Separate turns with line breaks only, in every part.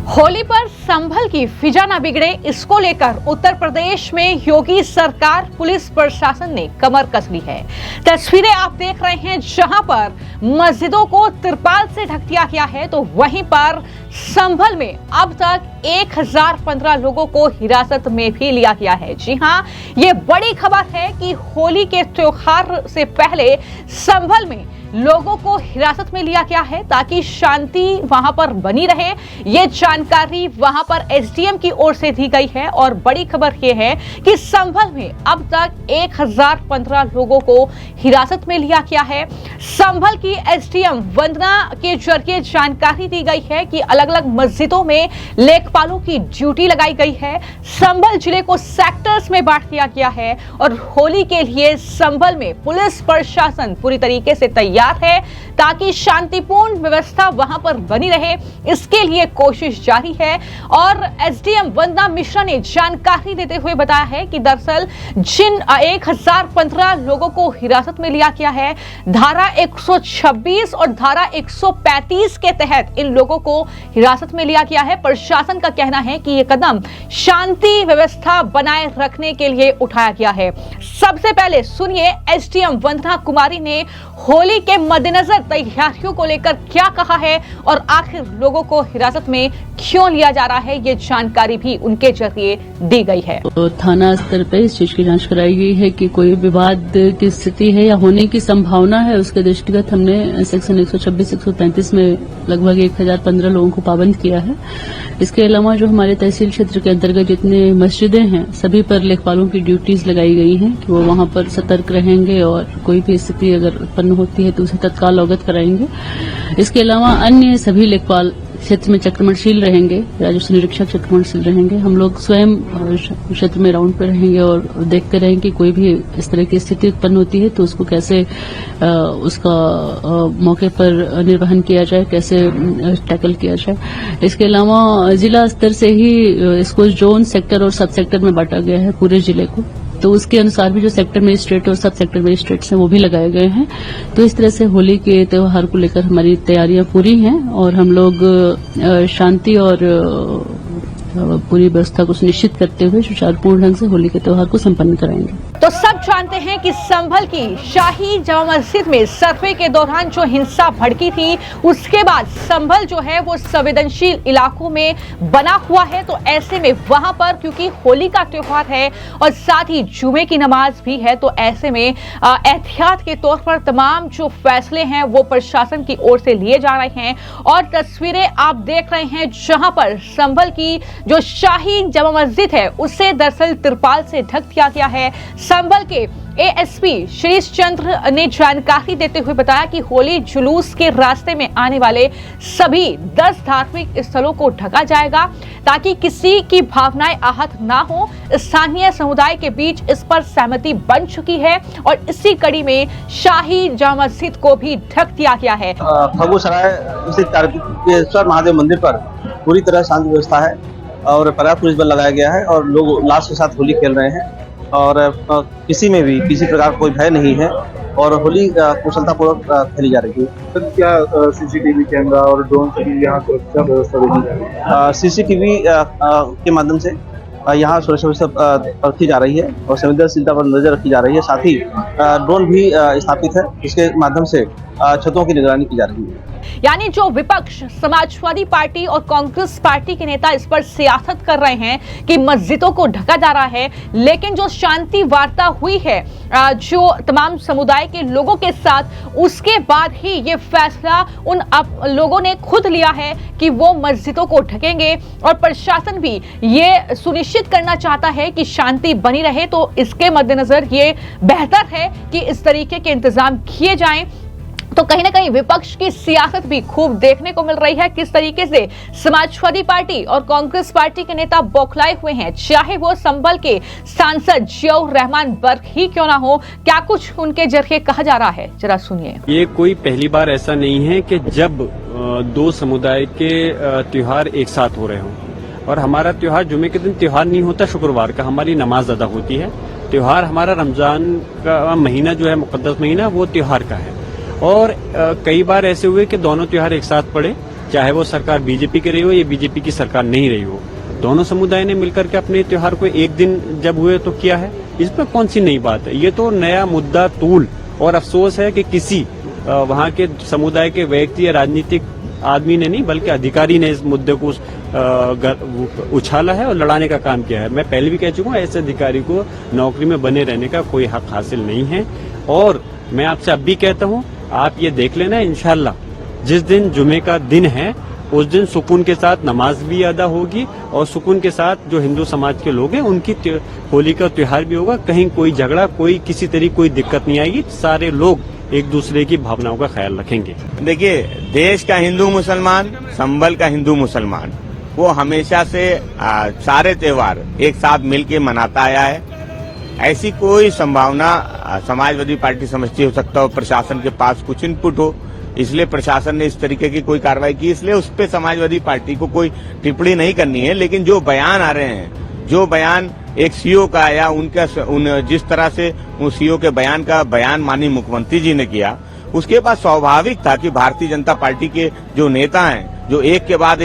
होली पर संभल की फिजा न बिगड़े, इसको लेकर उत्तर प्रदेश में योगी सरकार पुलिस प्रशासन ने कमर कस ली है। तस्वीरें आप देख रहे हैं जहां पर मस्जिदों को तिरपाल से ढक दिया गया है, तो वहीं पर संभल में अब तक 1015 लोगों को हिरासत में भी लिया गया है। जी हां, ये बड़ी खबर है कि होली के त्योहार से पहले संभल में लोगों को हिरासत में लिया गया है ताकि शांति वहां पर बनी रहे। ये जानकारी वहां पर एसडीएम की ओर से दी गई है और बड़ी खबर यह है कि संभल में अब तक 1015 लोगों को हिरासत में लिया गया है। संभल की एसडीएम वंदना के जरिए जानकारी दी गई है कि अलग अलग मस्जिदों में लेखपालों की ड्यूटी लगाई गई है। संभल जिले को सेक्टर्स में बांट दिया गया है और होली के लिए संभल में पुलिस प्रशासन पूरी तरीके से तैयार है ताकि शांतिपूर्ण व्यवस्था वहां पर बनी रहे। इसके लिए कोशिश जारी है और एसडीएम वंदना मिश्रा ने जानकारी देते हुए बताया है कि दरअसल जिन 1015 लोगों को हिरासत में लिया गया है, धारा 126 और धारा 135 के तहत इन लोगों को हिरासत में लिया गया है। प्रशासन का कहना है कि यह कदम शांति व्यवस्था बनाए रखने के लिए उठाया गया है। सबसे पहले सुनिए एसडीएम वंदना कुमारी ने होली के मद्देनजर तैयारियों को लेकर क्या कहा है और आखिर लोगों को हिरासत में क्यों लिया जा रहा है, ये जानकारी भी उनके जरिए दी गई है।
तो थाना स्तर पर इस चीज की जांच कराई गई है कि कोई विवाद की स्थिति है या होने की संभावना है। उसके दृष्टिगत हमने सेक्शन 126-135 में लगभग 1015 लोगों को पाबंद किया है। इसके अलावा जो हमारे तहसील क्षेत्र के अंतर्गत जितने मस्जिदें हैं सभी पर लेखपालों की ड्यूटीज लगाई गई हैं कि वो वहां पर सतर्क रहेंगे और कोई भी स्थिति अगर उत्पन्न होती है तो उसे तत्काल अवगत कराएंगे। इसके अलावा अन्य सभी लेखपाल क्षेत्र में चक्रमणशील रहेंगे, राजस्व निरीक्षक चक्रमणशील रहेंगे। हम लोग स्वयं क्षेत्र में राउंड पे रहेंगे और देखते रहेंगे कि कोई भी इस तरह की स्थिति उत्पन्न होती है तो उसको कैसे उसका मौके पर निर्वहन किया जाए, कैसे टैकल किया जाए। इसके अलावा जिला स्तर से ही इसको जोन, सेक्टर और सब सेक्टर में बांटा गया है पूरे जिले को, तो उसके अनुसार भी जो सेक्टर मजिस्ट्रेट और सब सेक्टर मजिस्ट्रेट्स हैं वो भी लगाए गए हैं। तो इस तरह से होली के त्योहार को लेकर हमारी तैयारियां पूरी हैं और हम लोग शांति और पूरी व्यवस्था को सुनिश्चित करते हुए सुचारुपूर्ण ढंग से होली के त्योहार को संपन्न कराएंगे।
तो सब जानते हैं कि संभल की शाही जामा मस्जिद में सर्वे के दौरान जो हिंसा भड़की थी, उसके बाद संभल जो है वो संवेदनशील इलाकों में बना हुआ है। तो ऐसे में वहां पर क्योंकि होली का त्योहार है और साथ ही जुमे की नमाज भी है, तो ऐसे में एहतियात के तौर पर तमाम जो फैसले हैं वो प्रशासन की ओर से लिए जा रहे हैं। और तस्वीरें आप देख रहे हैं जहां पर संभल की जो शाही जामा मस्जिद है उसे दरअसल तिरपाल से ढक दिया गया है। संभल के एएसपी श्रीश चंद्र ने जानकारी देते हुए बताया कि होली जुलूस के रास्ते में आने वाले सभी 10 धार्मिक स्थलों को ढका जाएगा ताकि किसी की भावनाएं आहत ना हो। स्थानीय समुदाय के बीच इस पर सहमति बन चुकी है और इसी कड़ी में शाही जामा मस्जिद को भी ढक दिया गया है।
फगुसराय स्थित तारकेश्वर महादेव मंदिर पर पूरी तरह शांति व्यवस्था है और पर्याप्त पुलिस बल लगाया गया है और लोग उल्लास के साथ होली खेल रहे हैं और किसी में भी किसी प्रकार कोई भय नहीं है और होली कुशलतापूर्वक खेली जा रही है।
सर, क्या सीसीटीवी कैमरा और ड्रोन से भी यहाँ सुरक्षा व्यवस्था देखी जा रही है?
सीसीटीवी के माध्यम से यहाँ सुरक्षा व्यवस्था रखी जा रही है और संवेदनशीलता पर नजर रखी जा रही है। साथ ही ड्रोन भी स्थापित है, जिसके माध्यम से छतों की निगरानी की जा रही है।
यानी जो विपक्ष समाजवादी पार्टी और कांग्रेस पार्टी के नेता इस पर सियासत कर रहे हैं कि मस्जिदों को ढका जा रहा है, लेकिन जो शांति वार्ता हुई है जो तमाम समुदाय के लोगों के साथ, उसके बाद ही ये फैसला उन लोगों ने खुद लिया है कि वो मस्जिदों को ढकेंगे और प्रशासन भी ये सुनिश्चित करना चाहता है कि शांति बनी रहे। तो इसके मद्देनजर ये बेहतर है कि इस तरीके के इंतजाम किए जाएं। तो कहीं ना कहीं विपक्ष की सियासत भी खूब देखने को मिल रही है, किस तरीके से समाजवादी पार्टी और कांग्रेस पार्टी के नेता बौखलाए हुए हैं, चाहे वो संभल के सांसद जियाउर रहमान बर्क ही क्यों ना हो। क्या कुछ उनके जरिए कहा जा रहा है, जरा सुनिए।
ये कोई पहली बार ऐसा नहीं है कि जब दो समुदाय के त्योहार एक साथ हो रहे हों। और हमारा त्योहार जुमे के दिन त्योहार नहीं होता, शुक्रवार का हमारी नमाज अदा होती है। त्योहार हमारा रमजान का महीना जो है, मुकद्दस महीना, वो त्योहार का है। और कई बार ऐसे हुए कि दोनों त्योहार एक साथ पड़े चाहे वो सरकार बीजेपी की रही हो या बीजेपी की सरकार नहीं रही हो। दोनों समुदाय ने मिलकर के अपने त्योहार को एक दिन जब हुए तो किया है, इसमें कौन सी नई बात है। ये तो नया मुद्दा तूल और अफसोस है कि किसी वहाँ के समुदाय के व्यक्ति या राजनीतिक आदमी ने नहीं बल्कि अधिकारी ने इस मुद्दे को उछाला है और लड़ाने का काम किया है। मैं पहले भी कह चुका हूँ, ऐसे अधिकारी को नौकरी में बने रहने का कोई हक हासिल नहीं है। और मैं आपसे अब भी कहता हूँ, आप ये देख लेना, इंशाल्लाह जिस दिन जुमे का दिन है उस दिन सुकून के साथ नमाज भी अदा होगी और सुकून के साथ जो हिंदू समाज के लोग हैं उनकी होली का त्योहार भी होगा। कहीं कोई झगड़ा, कोई किसी तरह कोई दिक्कत नहीं आएगी। सारे लोग एक दूसरे की भावनाओं का ख्याल रखेंगे।
देखिए, देश का हिंदू मुसलमान, संभल का हिंदू मुसलमान, वो हमेशा से सारे त्योहार एक साथ मिलकर मनाता आया है। ऐसी कोई संभावना समाजवादी पार्टी समझती हो सकता हो प्रशासन के पास कुछ इनपुट हो, इसलिए प्रशासन ने इस तरीके की कोई कार्रवाई की, इसलिए उस पर समाजवादी पार्टी को कोई टिप्पणी नहीं करनी है। लेकिन जो बयान आ रहे हैं, जो बयान एक सीओ का या जिस तरह से उस सीओ के बयान का बयान माननीय मुख्यमंत्री जी ने किया, उसके बाद स्वाभाविक था कि भारतीय जनता पार्टी के जो नेता हैं, जो एक के बाद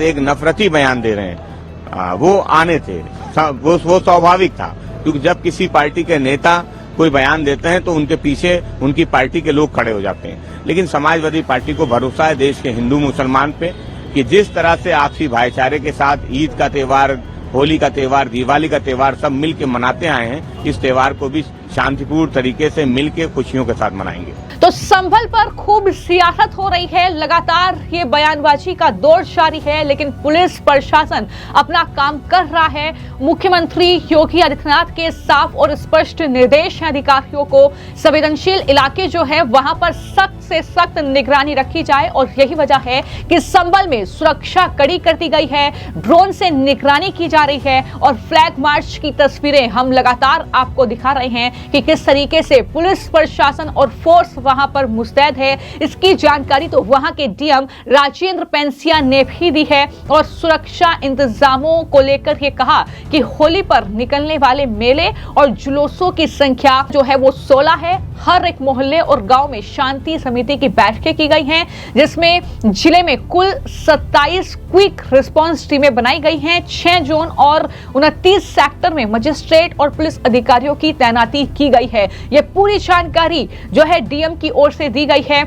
एक नफरती बयान दे रहे हैं, वो आने थे। वो स्वाभाविक था, क्योंकि जब किसी पार्टी के नेता कोई बयान देते हैं तो उनके पीछे उनकी पार्टी के लोग खड़े हो जाते हैं। लेकिन समाजवादी पार्टी को भरोसा है देश के हिंदू मुसलमान पे कि जिस तरह से आपसी भाईचारे के साथ ईद का त्योहार, होली का त्योहार, दिवाली का त्योहार सब मिल के मनाते आए हैं, इस त्योहार को भी शांतिपूर्ण तरीके से मिल के खुशियों के साथ मनाएंगे।
तो संभल पर खूब सियासत हो रही है, लगातार ये बयानबाजी का दौर जारी है, लेकिन पुलिस प्रशासन अपना काम कर रहा है। मुख्यमंत्री योगी आदित्यनाथ के साफ और स्पष्ट निर्देश हैं अधिकारियों को, संवेदनशील इलाके जो है वहां पर सख्त से सख्त निगरानी रखी जाए। और यही वजह है कि संभल में सुरक्षा कड़ी कर दी गई है, ड्रोन से निगरानी की जा रही है और फ्लैग मार्च की तस्वीरें हम लगातार आपको दिखा रहे हैं कि किस तरीके से पुलिस प्रशासन और फोर्स वहां पर मुस्तैद है। इसकी जानकारी तो वहां के डीएम राजेंद्र पेंसिया ने भी दी है और सुरक्षा इंतजामों को लेकर ये कहा कि होली पर निकलने वाले मेले और जुलूसों की संख्या जो है वो 16 है। हर एक मोहल्ले और गांव में शांति समिति की बैठकें की गई हैं, जिसमें जिले में कुल 27 क्विक रिस्पांस टीमें बनाई गई हैं। 6 जोन और 29 सेक्टर में मजिस्ट्रेट और पुलिस अधिकारियों की तैनाती की गई है। यह पूरी जानकारी जो है डीएम की ओर से दी गई है,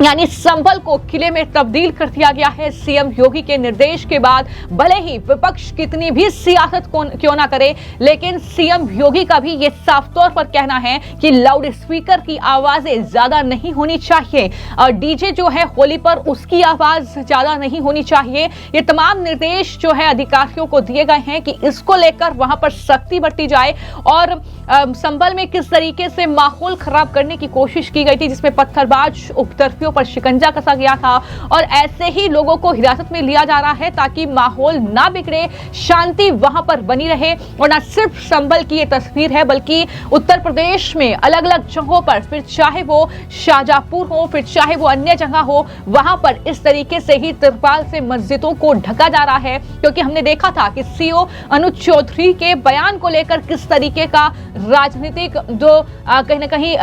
यानी संभल को किले में तब्दील कर दिया गया है सीएम योगी के निर्देश के बाद। भले ही विपक्ष कितनी भी सियासत क्यों ना करे, लेकिन सीएम योगी का भी ये साफ तौर पर कहना है कि लाउड स्पीकर की आवाजें ज्यादा नहीं होनी चाहिए और डीजे जो है होली पर उसकी आवाज ज्यादा नहीं होनी चाहिए। ये तमाम निर्देश जो है अधिकारियों को दिए गए हैं कि इसको लेकर वहां पर सख्ती बरती जाए। और संभल में किस तरीके से माहौल खराब करने की कोशिश की गई थी, जिसमें पत्थरबाज उपद्रवियों पर शिकंजा कसा गया था और ऐसे ही लोगों को हिरासत में लिया जा रहा है ताकि माहौल ना बिगड़े, शांति वहां पर बनी रहे। और न सिर्फ संभल की ये तस्वीर है बल्कि उत्तर प्रदेश में अलग अलग जगहों पर, फिर चाहे वो शाहजहांपुर हो, फिर चाहे वो अन्य जगह हो, वहां पर इस तरीके से ही तिरपाल से मस्जिदों को ढका जा रहा है। क्योंकि हमने देखा था कि सीओ अनुज चौधरी के बयान को लेकर किस तरीके का राजनीतिक जो कहीं ना कहीं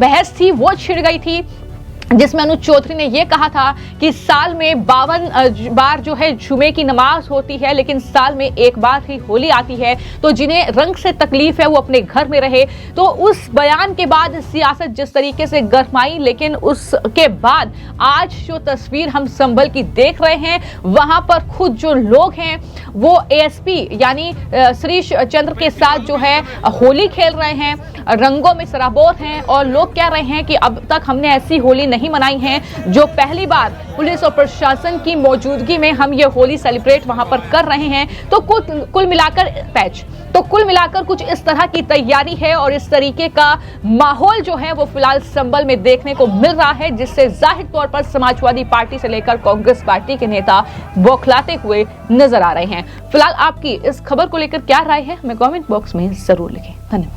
बहस थी वो छिड़ गई थी, जिसमें अनुज चौधरी ने यह कहा था कि साल में 52 बार जो है जुमे की नमाज होती है, लेकिन साल में एक बार ही होली आती है, तो जिन्हें रंग से तकलीफ है वो अपने घर में रहे। तो उस बयान के बाद सियासत जिस तरीके से गरमाई, लेकिन उसके बाद आज जो तस्वीर हम संभल की देख रहे हैं, वहां पर खुद जो लोग हैं वो एएसपी यानी श्रीश चंद्र के साथ जो है होली खेल रहे हैं, रंगों में सराबोर हैं और लोग कह रहे हैं कि अब तक हमने ऐसी होली नहीं मनाई है जो पहली बार पुलिस और प्रशासन की मौजूदगी में हम ये होली सेलिब्रेट वहां पर कर रहे हैं। तो कुल मिलाकर कुछ इस तरह की तैयारी है और इस तरीके का माहौल जो है वो फिलहाल संभल में देखने को मिल रहा है, जिससे जाहिर तौर पर समाजवादी पार्टी से लेकर कांग्रेस पार्टी के नेता बौखलाते हुए नजर आ रहे हैं। फिलहाल आपकी इस खबर को लेकर क्या राय है, हमें कमेंट बॉक्स में जरूर लिखें। धन्यवाद।